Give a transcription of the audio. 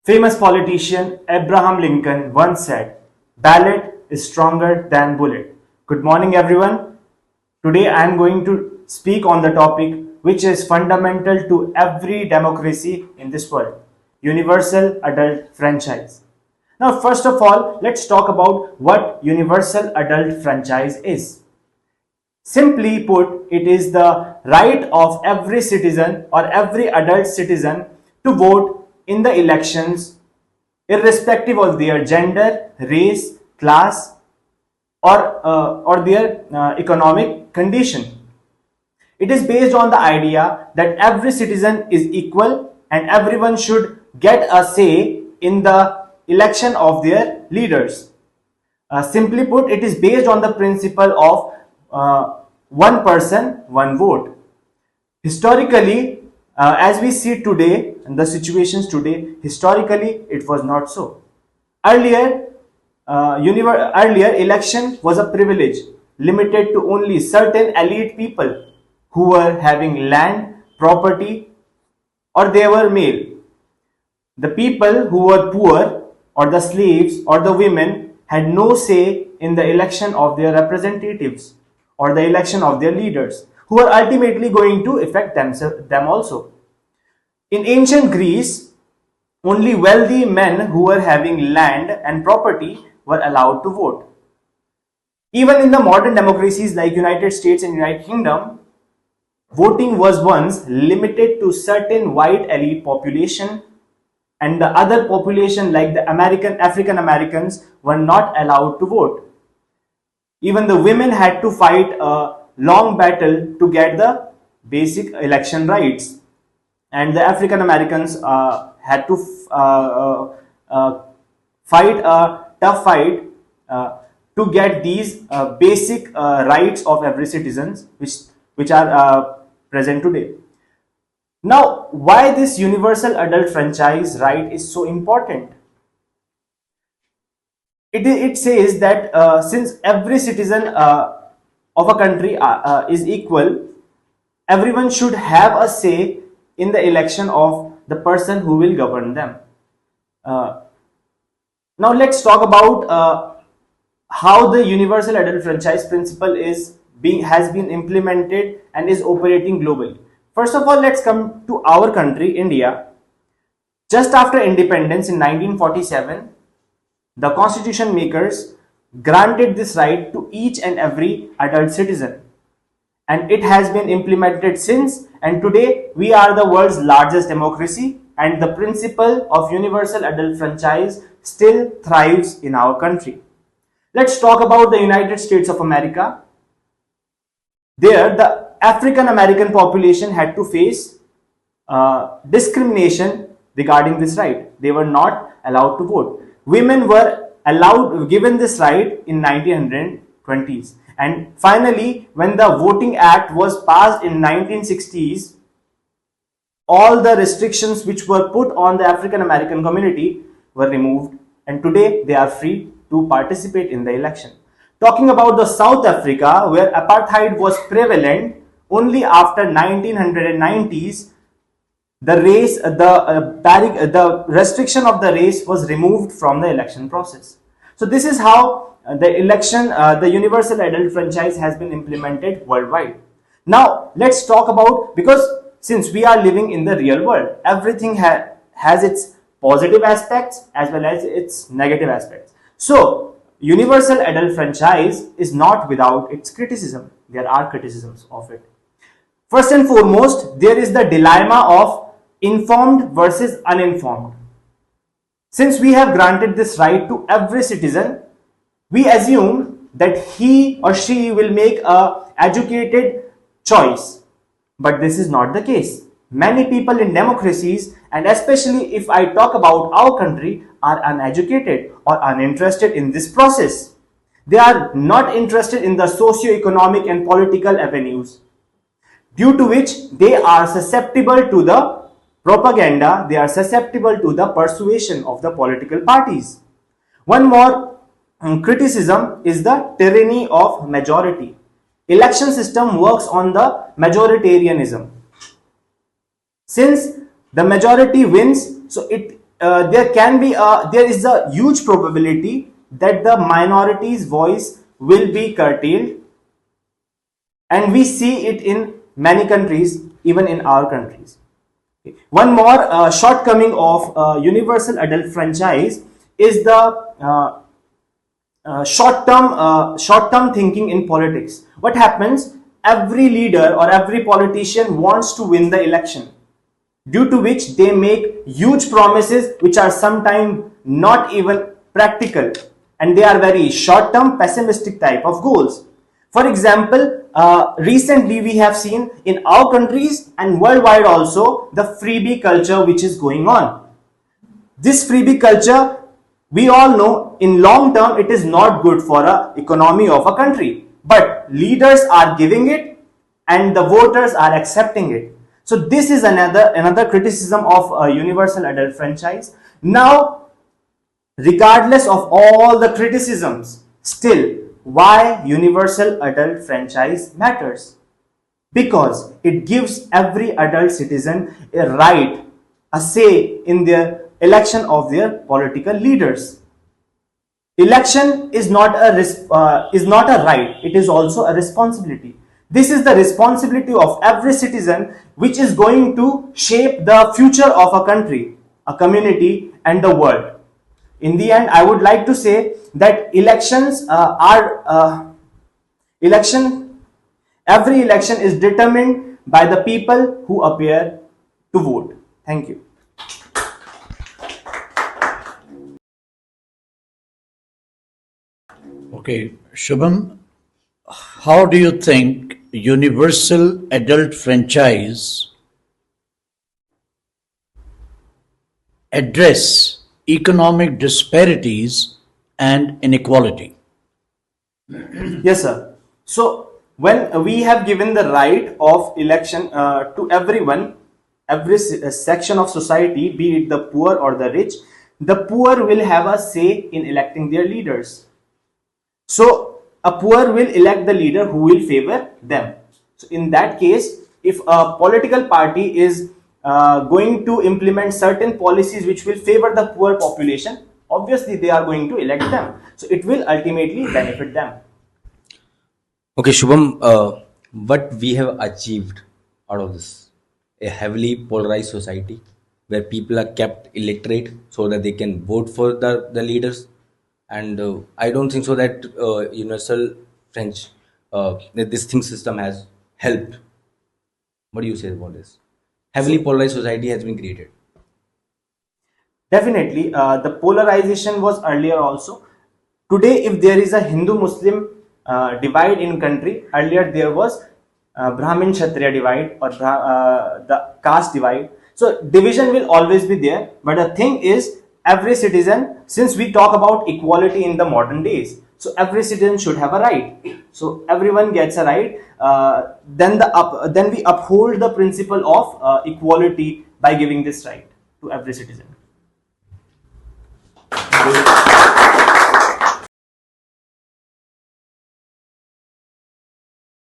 Famous politician Abraham Lincoln once said, "Ballot is stronger than bullet." Good morning, everyone. Today I am going to speak on the topic which is fundamental to every democracy in this world: universal adult franchise. Now, first of all, let's talk about what universal adult franchise is. Simply put, it is the right of every citizen or every adult citizen to vote in the elections, irrespective of their gender, race, class, or their economic condition. It is based on the idea that every citizen is equal and everyone should get a say in the election of their leaders. Simply put, it is based on the principle of one person, one vote. Historically, as we see today, and the situations today, historically it was not so. Earlier, earlier election was a privilege limited to only certain elite people who were having land, property, or they were male. The people who were poor, or the slaves, or the women had no say in the election of their representatives or the election of their leaders, who are ultimately going to affect them also. In ancient Greece, only wealthy men who were having land and property were allowed to vote. Even in the modern democracies like United States and United Kingdom, voting was once limited to certain white elite population, and the other population like the African Americans were not allowed to vote. Even the women had to fight a long battle to get the basic election rights, and the African Americans had to fight a tough fight to get these basic rights of every citizens, which are present today. Now, why this universal adult franchise right is so important? It says that since every citizen of a country is equal, everyone should have a say in the election of the person who will govern them. Now let's talk about how the universal adult franchise principle has been implemented and is operating globally. First of all, let's come to our country, India. Just after independence in 1947, the constitution makers granted this right to each and every adult citizen, and it has been implemented since, and today we are the world's largest democracy, and the principle of universal adult franchise still thrives in our country. Let's talk about the United States of America. There, the African American population had to face discrimination regarding this right. They were not allowed to vote. Women were given this right in 1920s, and finally when the Voting Act was passed in 1960s, all the restrictions which were put on the African American community were removed, and today they are free to participate in the election. Talking about the South Africa, where apartheid was prevalent, only after 1990s the restriction of the race was removed from the election process. So this is how the universal adult franchise has been implemented worldwide. Now let's talk about, because since we are living in the real world, everything has its positive aspects as well as its negative aspects. So universal adult franchise is not without its criticism. There are criticisms of it. First and foremost, there is the dilemma of informed versus uninformed. Since we have granted this right to every citizen, we assume that he or she will make a educated choice. But this is not the case. Many people in democracies, and especially if I talk about our country, are uneducated or uninterested in this process. They are not interested in the socio-economic and political avenues, due to which they are susceptible to the propaganda, they are susceptible to the persuasion of the political parties. One more criticism is the tyranny of majority. Election system works on the majoritarianism. Since the majority wins, so it there is a huge probability that the minority's voice will be curtailed, and we see it in many countries, even in our countries. One more shortcoming of universal adult franchise is the short term thinking in politics. What happens? Every leader or every politician wants to win the election, due to which they make huge promises which are sometimes not even practical, and they are very short term pessimistic type of goals. For example, recently we have seen in our countries and worldwide also the freebie culture which is going on. This freebie culture, we all know in long term it is not good for a economy of a country, but leaders are giving it and the voters are accepting it. So this is another criticism of a universal adult franchise. Now, regardless of all the criticisms, still, why universal adult franchise matters? Because it gives every adult citizen a right, a say in their election of their political leaders. Election is not a right; it is also a responsibility. This is the responsibility of every citizen, which is going to shape the future of a country, a community, and the world. In the end, I would like to say that elections are election. Every election is determined by the people who appear to vote. Thank you. Okay, Shubham, how do you think universal adult franchise address economic disparities and inequality? Yes, sir. So when we have given the right of election to everyone, every section of society, be it the poor or the rich, the poor will have a say in electing their leaders. So a poor will elect the leader who will favor them. So in that case, if a political party is going to implement certain policies which will favor the poor population, obviously they are going to elect them. So it will ultimately benefit them. Okay, Shubham, what we have achieved out of this? A heavily polarized society where people are kept illiterate so that they can vote for the leaders. And I don't think so that universal French, that this thing system has helped. What do you say about this? Heavily So polarized society has been created. definitely, the polarization was earlier also. Today, if there is a Hindu-Muslim divide in country, earlier there was Brahmin Kshatriya divide or the caste divide. So division will always be there. But the thing is, every citizen, since we talk about equality in the modern days, so every citizen should have a right. So everyone gets a right. Then we uphold the principle of equality by giving this right to every citizen.